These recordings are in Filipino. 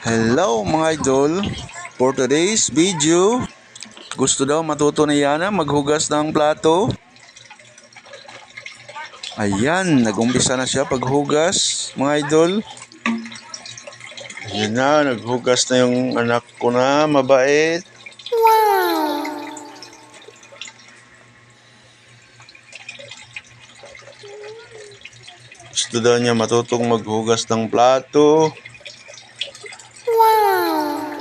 Hello mga idol, for today's video, gusto daw matuto ni Yana maghugas ng plato. Ayan, nag-umpisa na siya paghugas mga idol. Ayan na, naghugas na yung anak ko na mabait. Wow! Gusto daw niya matutong maghugas ng plato. Wow!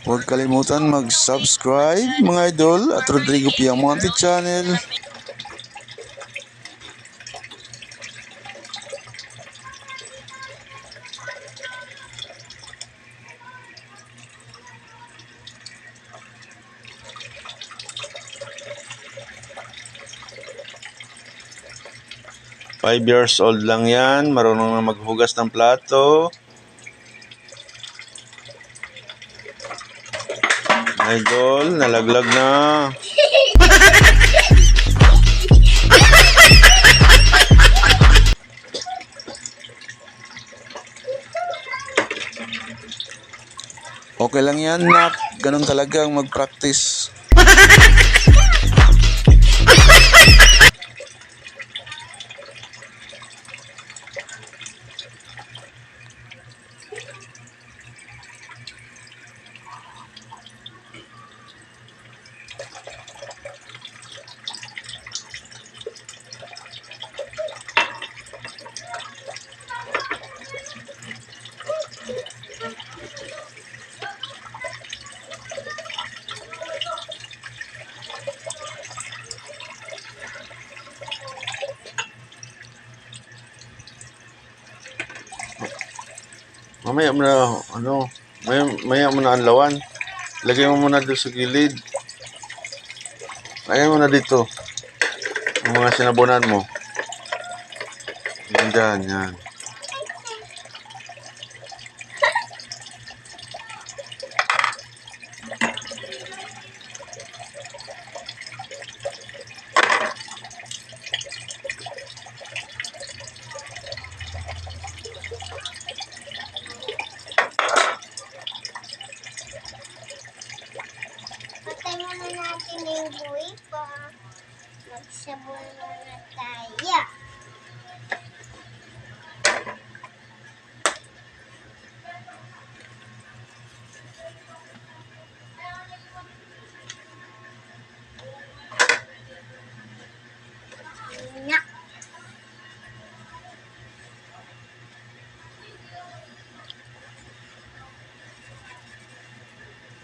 Huwag kalimutan mag-subscribe mga idol at Rodrigo Piamonte channel. Five years old lang yan, marunong na maghugas ng plato. Idol, nalaglag na. Okay lang yan, nak. Ganun talagang mag-practice. Mamaya mo na, maya mo na anlawan. Lagay mo muna doon sa gilid. Lagay mo na dito. Ang mga sinabunan mo. Yan dyan, yan. Patay muna natin yung buhay ko. Magsabon muna tayo. Nya.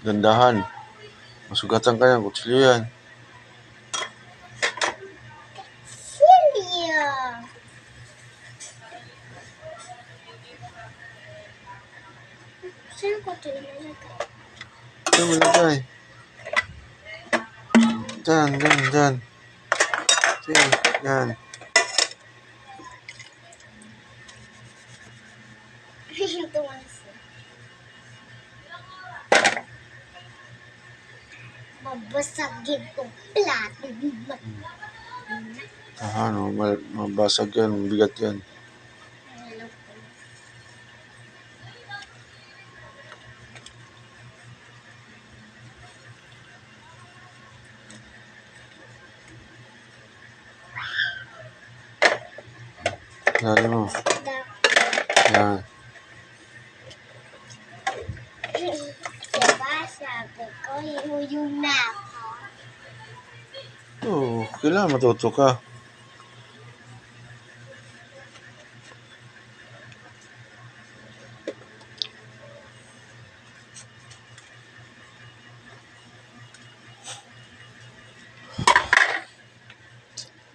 Gandahan. Masugatan ka yan, kutsilyo yan. Silya. Saan ko ito ilalagay? Ito mo lagay. Dyan, dyan, dyan. Sige, yan. Ito ones. Babasagin kong plato. Ano, mabasag yan, mabigat yan. Dali mo. Yan. Diba sabi ko, yung na ako. Oo, kailangan matuto ka.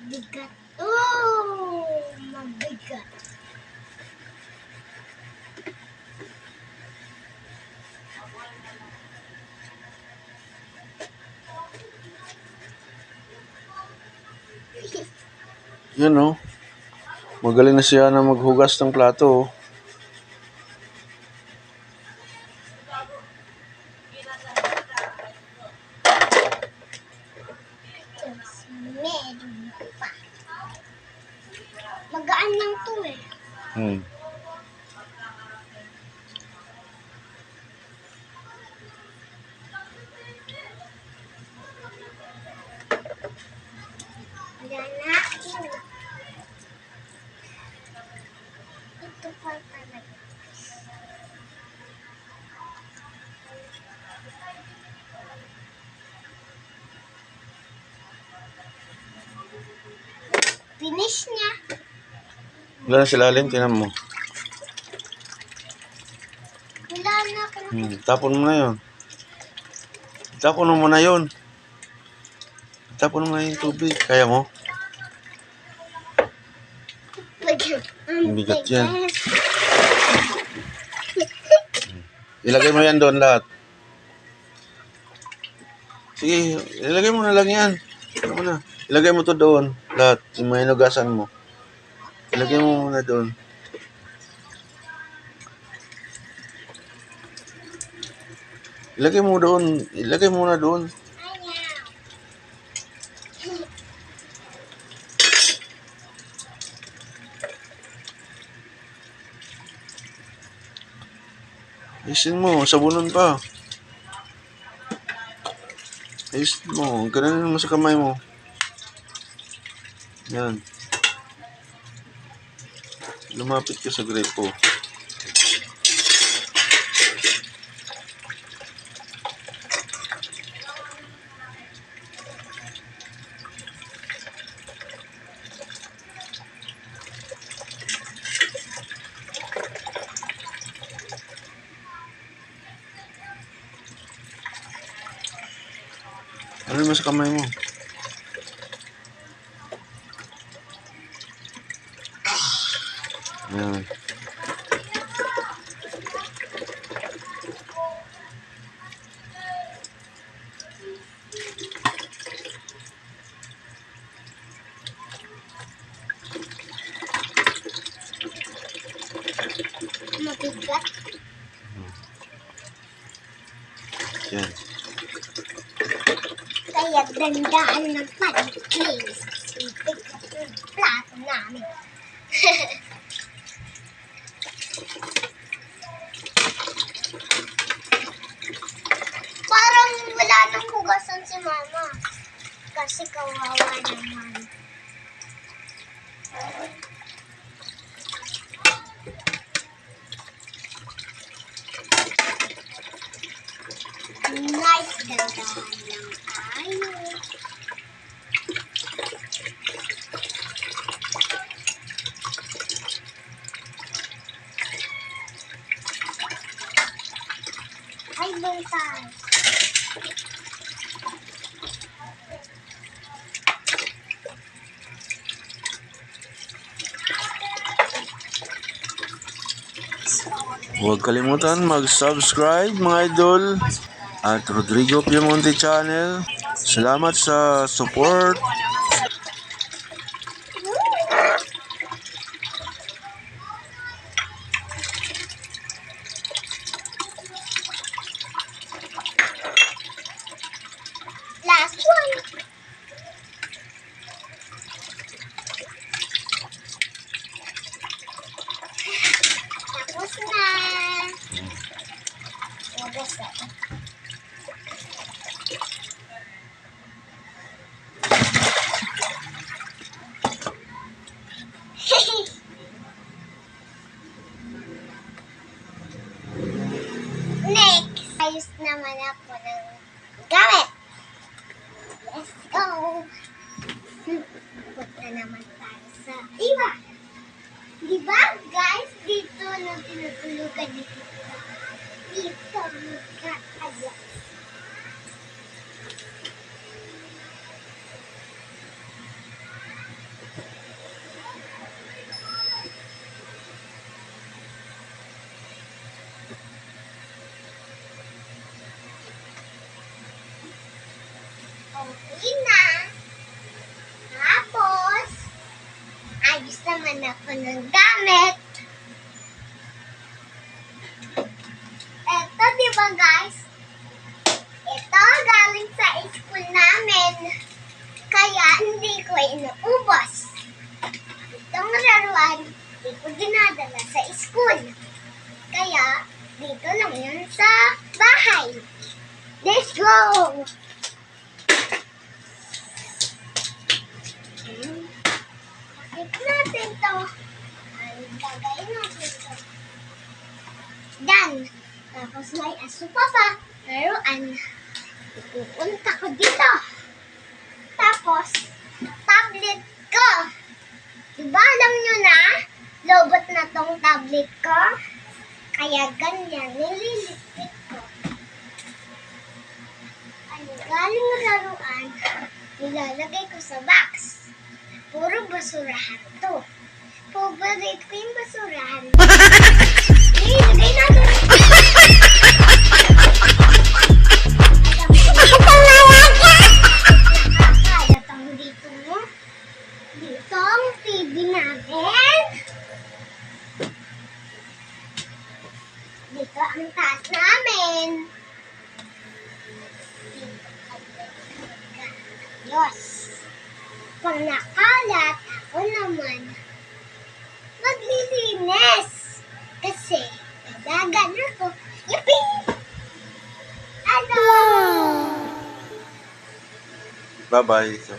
Bigat. Oh, mabigat. Yan o. Magaling na siya na maghugas ng plato. Oh. Meron pa. Magaan lang to eh. Finish niya. Wala na sila alin, tinan mo. Wala na ako na. Tapon mo na yun. Tapon mo na yun. Tapon mo na yung tubig. Kaya mo? Ang bigat yan. Ilagay mo yan doon lahat. Sige, ilagay mo na lang yan. Ano mo na? Ilagay mo to doon. Lahat. Yung mga inugasan mo. Ilagay mo muna doon. Ilagay mo doon. Ilagay mo na doon. Ayusin mo. Sabunan pa. Ayusin mo. Gananin mo sa kamay mo. Yan. Lumapit ka sa gripo. Ano mo sa kamay mo? Yan. Mabigat. Yan. Kaya dandaan ng pag-cleans. Bigat ng plato namin. Parang wala nang hugasan si Mama. Kasi kawawa naman. Nice, dandahan lang tayo. Ay, bantay. Huwag kalimutan mag-subscribe mga idol at Rodrigo Piemonte Channel. Salamat sa support. Last one. Tapos na. Hugas na. Next, ayos naman ako ng gamit. Let's go! Punta naman tayo sa iba. Diba, guys? Dito na tinutulugan dito. Dito magkakayos. Okay na. Tapos, ayos naman ako ng gamit. Eto, di ba guys? Ito, galing sa school namin. Kaya, hindi ko inuubos. Itong laruan, hindi ko dinadala sa school. Kaya, dito lang yun sa bahay. Let's go! Bakit natin to? Ang gagawin natin to. Dan. Tapos may aso pa. Laruan. Pupunta ko dito. Tapos, tablet ko. Diba alam nyo na? Lobot na tong tablet ko. Kaya ganyan, nililipit ko. Ano, galing laruan, nilalagay ko sa box. Puro basurahan to. Favorite ko yung basurahan. Nilagay natin. Nakakalat ang dito mo. Dito ang TV natin. Dito ang taas namin. Dito kami. Diyos. Pag nakalat, ako naman maglilinis. Kasi, nadagan ako. Yippee! Hello! Bye-bye. So,